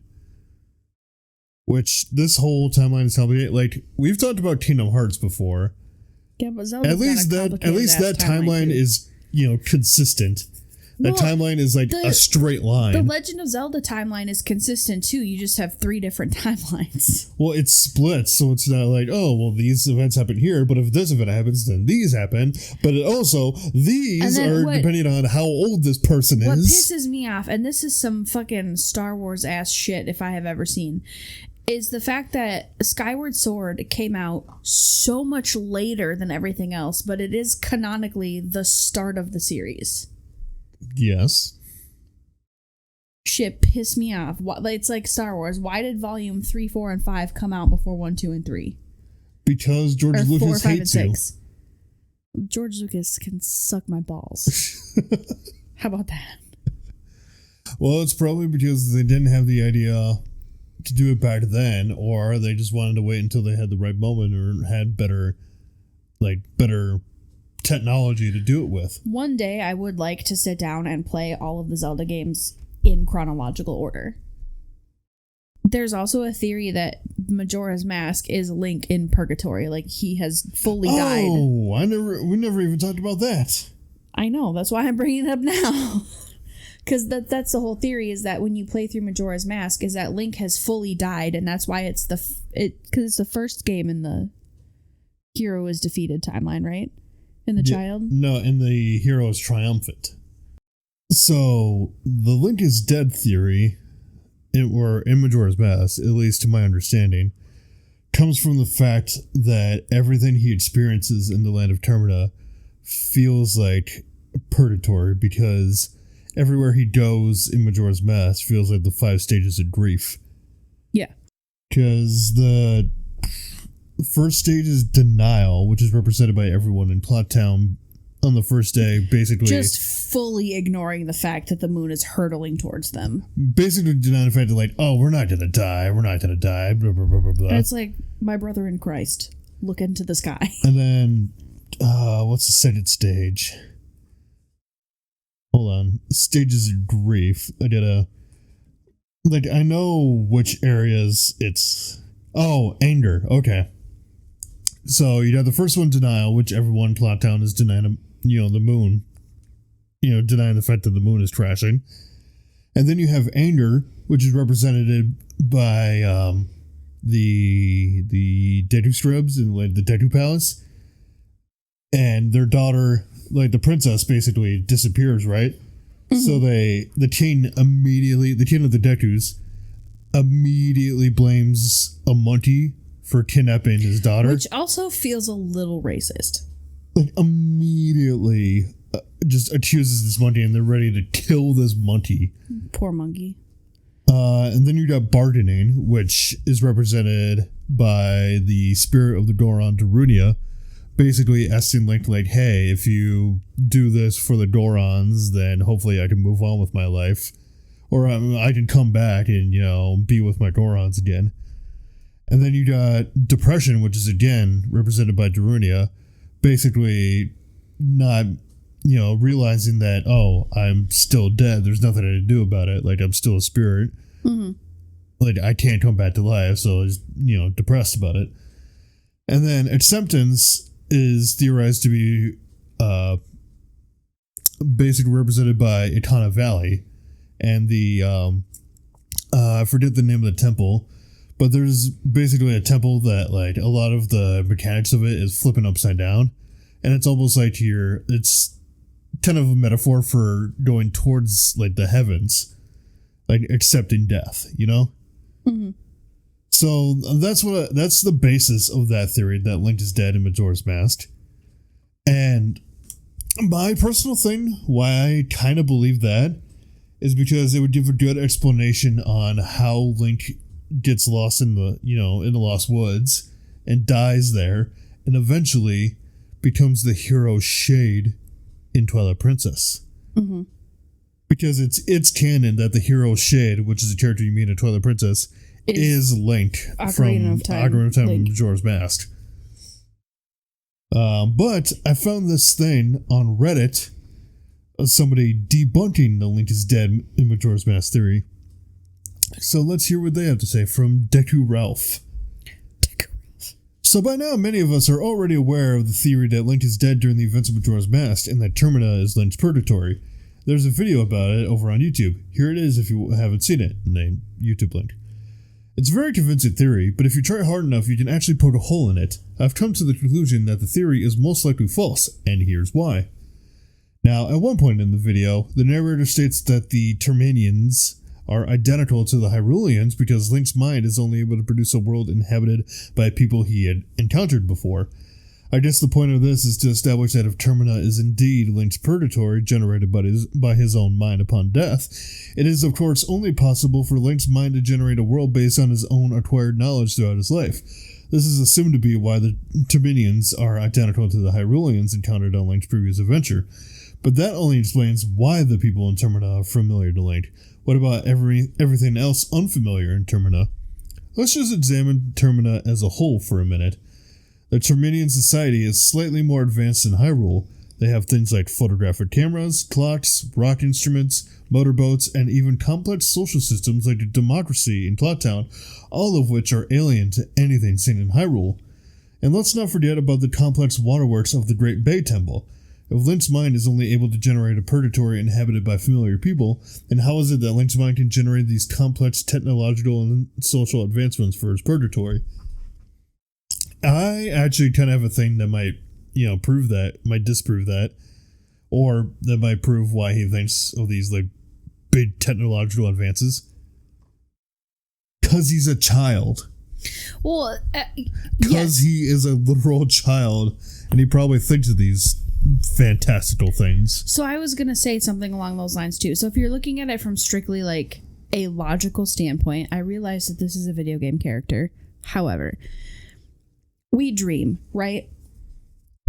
Which this whole timeline is complicated. Like, we've talked about Kingdom Hearts before. Yeah, but Zelda's At least that timeline is, consistent. That timeline is like a straight line. The Legend of Zelda timeline is consistent too. You just have 3 different timelines. Well, it's split, so it's not like, oh, well, these events happen here, but if this event happens, then these happen. But these are depending on how old this person is. What pisses me off, and this is some fucking Star Wars ass shit if I have ever seen, is the fact that Skyward Sword came out so much later than everything else, but it is canonically the start of the series. Yes. Shit pissed me off. It's like Star Wars. Why did Volume 3, 4, and 5 come out before 1, 2, and 3? Because George Lucas hates you. George Lucas can suck my balls. How about that? Well, it's probably because they didn't have the idea to do it back then, or they just wanted to wait until they had the right moment or had better technology to do it with. One day I would like to sit down and play all of the Zelda games in chronological order. There's also a theory that Majora's Mask is Link in purgatory, like he has fully died. Oh, we never even talked about that. I know, that's why I'm bringing it up now. Because that's the whole theory, is that when you play through Majora's Mask, is that Link has fully died, and that's why it's because it's the first game in the hero is defeated timeline, right? In the child? No, in the hero is triumphant. So, the Link is dead theory, or in Majora's Mask, at least to my understanding, comes from the fact that everything he experiences in the land of Termina feels like purgatory, because everywhere he goes in Majora's Mask feels like the 5 stages of grief. Yeah. Because the first stage is denial, which is represented by everyone in Cloud Town on the first day, basically. Just fully ignoring the fact that the moon is hurtling towards them. Basically denying the fact that, like, oh, we're not going to die, blah, blah, blah, blah, blah. And it's like, my brother in Christ, look into the sky. And then, what's the second stage? Hold on. Stages of grief. I know which areas it's... Oh, anger. Okay. So you have the first one, denial, which everyone in Cloud Town is denying, the moon. Denying the fact that the moon is crashing. And then you have anger, which is represented by the Deku Scribs in the Deku Palace. And their daughter, the princess, basically disappears, right? Mm-hmm. So the king of the Dekus immediately blames a monkey for kidnapping his daughter. Which also feels a little racist. Immediately just accuses this monkey, and they're ready to kill this monkey. Poor monkey. And then you got bargaining, which is represented by the spirit of the Goron, Darunia, basically asking Link, hey, if you do this for the Gorons, then hopefully I can move on with my life. Or I can come back and, be with my Gorons again. And then you got depression, which is, again, represented by Darunia, basically not, realizing that, oh, I'm still dead. There's nothing I can do about it. I'm still a spirit. Mm-hmm. I can't come back to life, so I was, depressed about it. And then acceptance is theorized to be basically represented by Ikana Valley. And the, I forget the name of the temple, but there's basically a temple that, a lot of the mechanics of it is flipping upside down. And it's almost like it's kind of a metaphor for going towards, the heavens, accepting death, Mm-hmm. So that's the basis of that theory, that Link is dead in Majora's Mask. And my personal thing, why I kind of believe that, is because it would give a good explanation on how Link gets lost in the Lost Woods and dies there, and eventually becomes the hero Shade in Twilight Princess. Mm-hmm. Because it's canon that the hero Shade, which is a character you meet in Twilight Princess, is Link from Ocarina of Time and Majora's Mask. But I found this thing on Reddit, somebody debunking the Link is dead in Majora's Mask theory. So let's hear what they have to say from Deku Ralph. So by now, many of us are already aware of the theory that Link is dead during the events of Majora's Mask and that Termina is Link's purgatory. There's a video about it over on YouTube. Here it is if you haven't seen it, named YouTube link. It's a very convincing theory, but if you try hard enough, you can actually poke a hole in it. I've come to the conclusion that the theory is most likely false, and here's why. Now, at one point in the video, the narrator states that the Terminians are identical to the Hyruleans because Link's mind is only able to produce a world inhabited by people he had encountered before. I guess the point of this is to establish that if Termina is indeed Link's purgatory generated by his own mind upon death, it is of course only possible for Link's mind to generate a world based on his own acquired knowledge throughout his life. This is assumed to be why the Terminians are identical to the Hyruleans encountered on Link's previous adventure. But that only explains why the people in Termina are familiar to Link. What about everything else unfamiliar in Termina? Let's just examine Termina as a whole for a minute. The Terminian society is slightly more advanced than Hyrule. They have things like photographic cameras, clocks, rock instruments, motorboats, and even complex social systems like a democracy in Cloud Town, all of which are alien to anything seen in Hyrule. And let's not forget about the complex waterworks of the Great Bay Temple. If Link's mind is only able to generate a purgatory inhabited by familiar people, then how is it that Link's mind can generate these complex technological and social advancements for his purgatory? I actually kind of have a thing that might, prove that, might disprove that, or that might prove why he thinks of these, big technological advances. Because he's a child. Well, because he is a literal child, and he probably thinks of these fantastical things. So I was going to say something along those lines, too. So if you're looking at it from strictly, a logical standpoint, I realize that this is a video game character. However, we dream, right?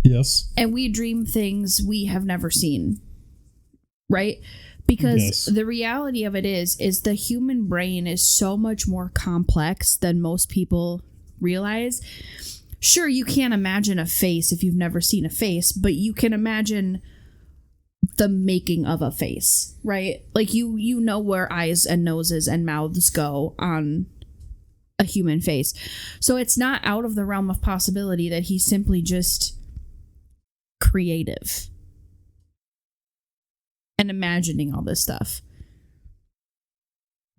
Yes. And we dream things we have never seen, right? Because the reality of it is the human brain is so much more complex than most people realize. Sure, you can't imagine a face if you've never seen a face, but you can imagine the making of a face, right? You know where eyes and noses and mouths go on a human face. So it's not out of the realm of possibility that he's simply just creative and imagining all this stuff.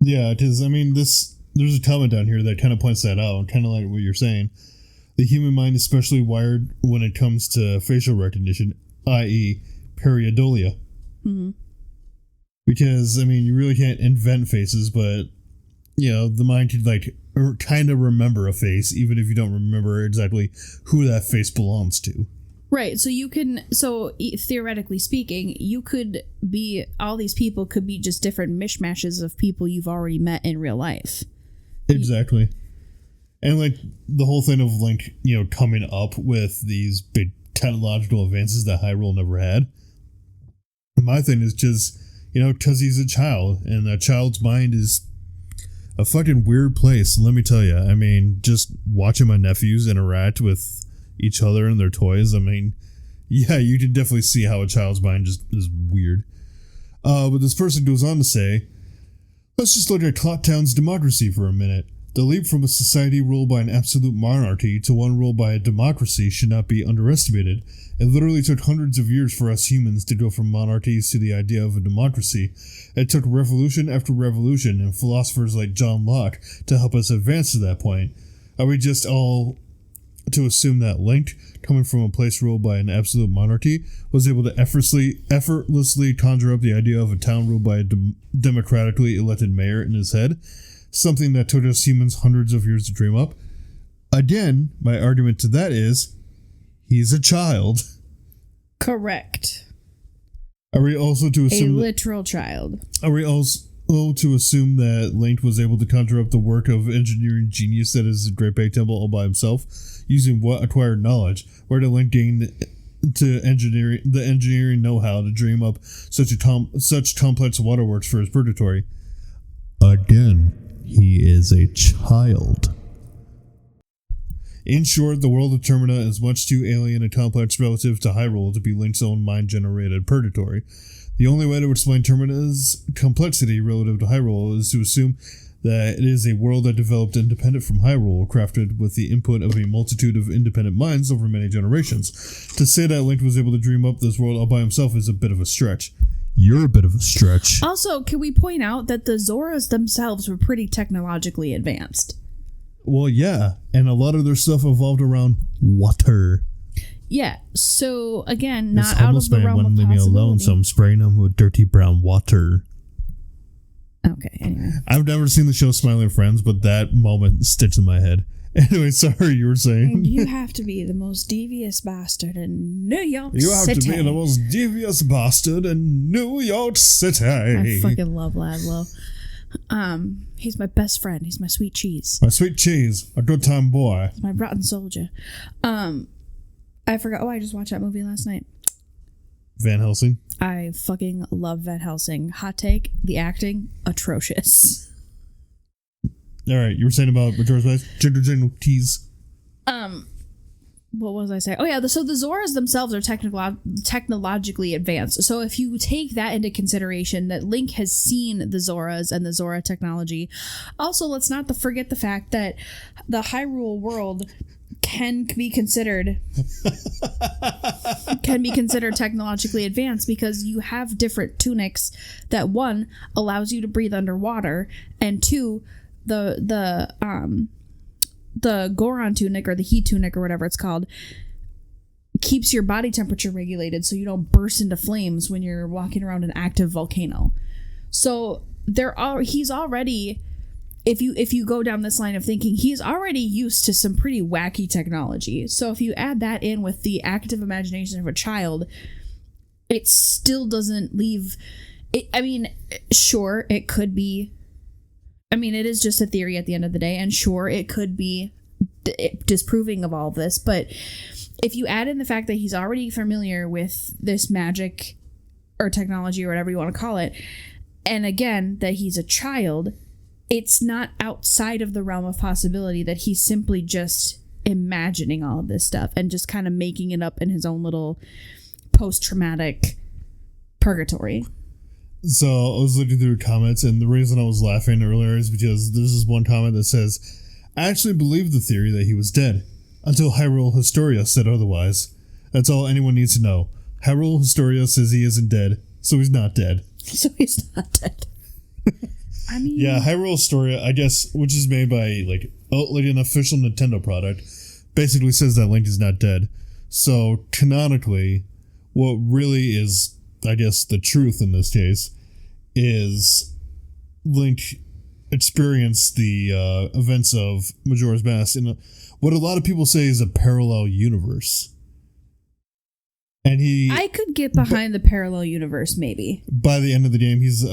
Yeah, because, there's a comment down here that kind of points that out, kind of like what you're saying. The human mind is especially wired when it comes to facial recognition, i.e. pareidolia. Mm-hmm. Because, you really can't invent faces, but, the mind could, kind of remember a face, even if you don't remember exactly who that face belongs to. Right, so theoretically speaking, all these people could be just different mishmashes of people you've already met in real life. Exactly. And, the whole thing of, coming up with these big technological advances that Hyrule never had. My thing is just, because he's a child, and a child's mind is a fucking weird place, let me tell you. Just watching my nephews interact with each other and their toys, yeah, you can definitely see how a child's mind just is weird. But this person goes on to say, let's just look at Cloud Town's democracy for a minute. The leap from a society ruled by an absolute monarchy to one ruled by a democracy should not be underestimated. It literally took hundreds of years for us humans to go from monarchies to the idea of a democracy. It took revolution after revolution and philosophers like John Locke to help us advance to that point. Are we just all to assume that Link, coming from a place ruled by an absolute monarchy, was able to effortlessly conjure up the idea of a town ruled by a democratically elected mayor in his head? Something that took us humans hundreds of years to dream up. Again, my argument to that is, he's a child. Correct. Are we also to assume a literal child? Are we also to assume that Link was able to conjure up the work of engineering genius that is the Great Bay Temple all by himself, using what acquired knowledge? Where did Link gain the engineering know-how to dream up such complex waterworks for his purgatory? Again, he is a child. In short, the world of Termina is much too alien and complex relative to Hyrule to be Link's own mind-generated purgatory. The only way to explain Termina's complexity relative to Hyrule is to assume that it is a world that developed independent from Hyrule, crafted with the input of a multitude of independent minds over many generations. To say that Link was able to dream up this world all by himself is a bit of a stretch. You're a bit of a stretch. Also, can we point out that the Zoras themselves were pretty technologically advanced? Well, yeah, and a lot of their stuff evolved around water. Yeah, so again, This not out of homeless the man realm wouldn't of leave me alone, possibility. so I'm spraying him with dirty brown water. Okay, anyway. I've never seen the show Smiling Friends, but that moment sticks in my head. Anyway, sorry, you were saying. You have to be the most devious bastard in New York You have City. to be the most devious bastard in New York City. I fucking love Laszlo. He's my best friend. He's my sweet cheese. My sweet cheese, a good time boy. My rotten soldier. I forgot. Oh, I just watched that movie last night. Van Helsing. I fucking love Van Helsing. Hot take: the acting atrocious. All right, you were saying about Majora's Mask? Jingle tease. What was I saying? Oh yeah, so the Zoras themselves are technologically advanced. So if you take that into consideration, that Link has seen the Zoras and the Zora technology. Also, let's not forget the fact that the Hyrule world can be considered technologically advanced because you have different tunics that, one, allows you to breathe underwater, and two, the Goron tunic or the heat tunic or whatever it's called keeps your body temperature regulated so you don't burst into flames when you're walking around an active volcano. So he's already, if you go down this line of thinking, he's already used to some pretty wacky technology. So if you add that in with the active imagination of a child, it still doesn't leave it. I mean, sure, it could be, I mean, it is just a theory at the end of the day, and sure, it could be disproving of all of this, but if you add in the fact that he's already familiar with this magic or technology or whatever you want to call it, and again, that he's a child, it's not outside of the realm of possibility that he's simply just imagining all of this stuff and just kind of making it up in his own little post-traumatic purgatory. So I was looking through comments, and the reason I was laughing earlier is because there's this one comment that says, I actually believed the theory that he was dead, until Hyrule Historia said otherwise. That's all anyone needs to know. Hyrule Historia says he isn't dead, so he's not dead. So he's not dead. I mean... Yeah, Hyrule Historia, I guess, which is made by, like an official Nintendo product, basically says that Link is not dead. So, canonically, what really is, I guess, the truth in this case is Link experienced the events of Majora's Mask in what a lot of people say is a parallel universe. And I could get behind the parallel universe, maybe. By the end of the game, he's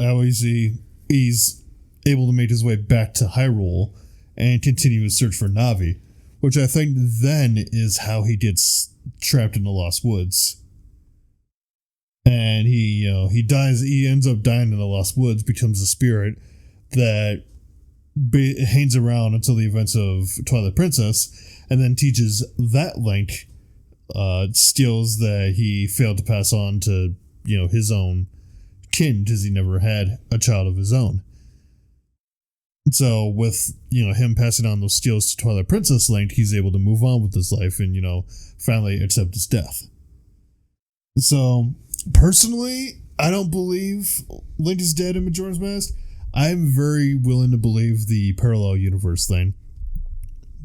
able to make his way back to Hyrule and continue his search for Navi, which I think then is how he gets trapped in the Lost Woods. And he dies. He ends up dying in the Lost Woods, becomes a spirit that hangs around until the events of Twilight Princess, and then teaches that Link skills that he failed to pass on to his own kin because he never had a child of his own. So with him passing on those skills to Twilight Princess Link, he's able to move on with his life and finally accept his death. So personally, I don't believe Link is dead in Majora's Mask. I'm very willing to believe the parallel universe thing,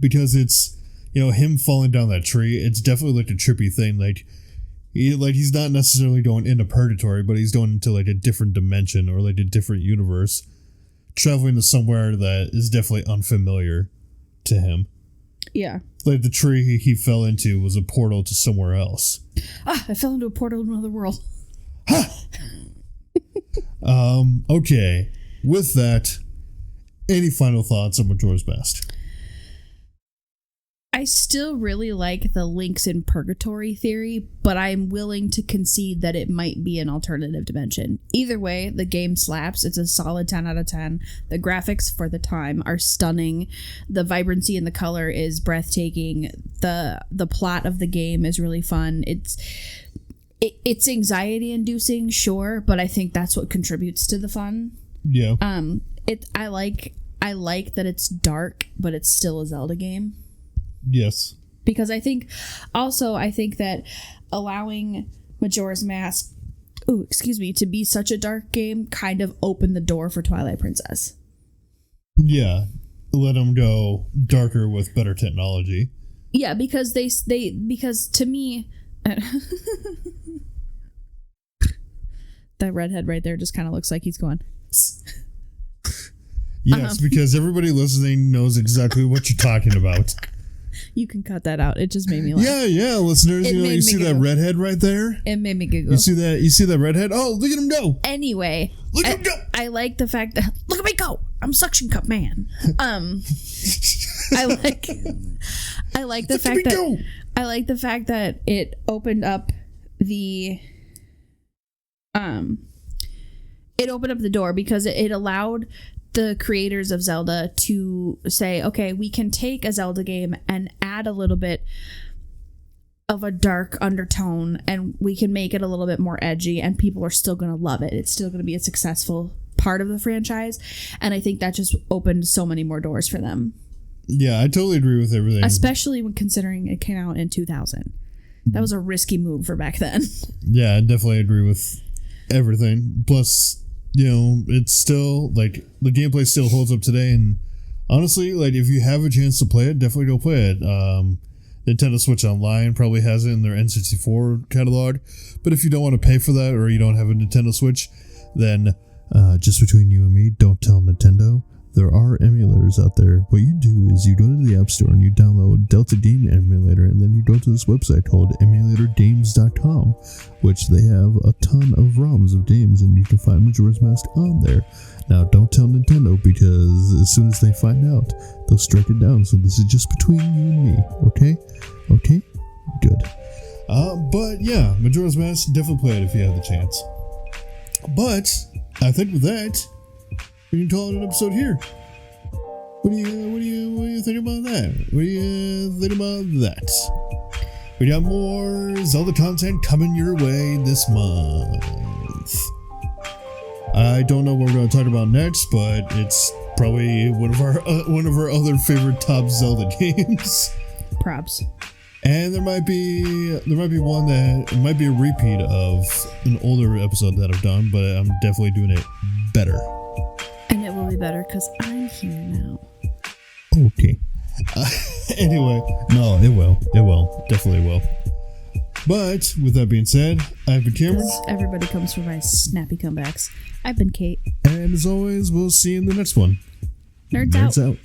because it's him falling down that tree. It's definitely like a trippy thing. He's not necessarily going into purgatory, but he's going into like a different dimension or like a different universe, traveling to somewhere that is definitely unfamiliar to him. Yeah. Like the tree he fell into was a portal to somewhere else. I fell into a portal to another world. Okay. With that, any final thoughts on Majora's Mask? I still really like the Links in Purgatory theory, but I'm willing to concede that it might be an alternative dimension. Either way, the game slaps. It's a solid 10 out of 10. The graphics for the time are stunning. The vibrancy and the color is breathtaking. The plot of the game is really fun. It's anxiety inducing, sure, but I think that's what contributes to the fun. Yeah. I like I like that it's dark, but it's still a Zelda game. Yes. Because I think that allowing Majora's Mask, to be such a dark game kind of opened the door for Twilight Princess. Yeah. Let them go darker with better technology. Yeah, because because to me, that redhead right there just kind of looks like he's going. Yes, because everybody listening knows exactly what you're talking about. You can cut that out. It just made me laugh. Yeah, listeners. You see that redhead right there? It made me giggle. You see that redhead? Oh, look at him go. Anyway, look at him go. I like the fact that look at me go. I'm suction cup man. I like the fact that it opened up the door because it allowed the creators of Zelda to say, okay, we can take a Zelda game and add a little bit of a dark undertone and we can make it a little bit more edgy and people are still going to love it. It's still going to be a successful part of the franchise. And I think that just opened so many more doors for them. Yeah, I totally agree with everything. Especially when considering it came out in 2000. That was a risky move for back then. Yeah, I definitely agree with everything. Plus, it's still, like, the gameplay still holds up today, and honestly, like, if you have a chance to play it, definitely go play it. Nintendo Switch Online probably has it in their N64 catalog, but if you don't want to pay for that, or you don't have a Nintendo Switch, then, just between you and me, don't tell Nintendo. There are emulators out there. What you do is you go to the App Store and you download Delta Game Emulator, and then you go to this website called emulatorgames.com, which they have a ton of ROMs of games, and you can find Majora's Mask on there. Now, don't tell Nintendo, because as soon as they find out, they'll strike it down. So this is just between you and me, okay? Okay? Good. But yeah, Majora's Mask, definitely play it if you have the chance. But I think with that, we can call it an episode here. What do you think about that? What do you think about that? We got more Zelda content coming your way this month. I don't know what we're going to talk about next, but it's probably one of our other favorite top Zelda games. Props. And there might be one that might be a repeat of an older episode that I've done, but I'm definitely doing it better. And it will be better because I'm here now. Okay. Anyway, no, it will. Definitely will. But with that being said, I've been Cameron. Everybody comes for my snappy comebacks. I've been Kate. And as always, we'll see you in the next one. Nerds out.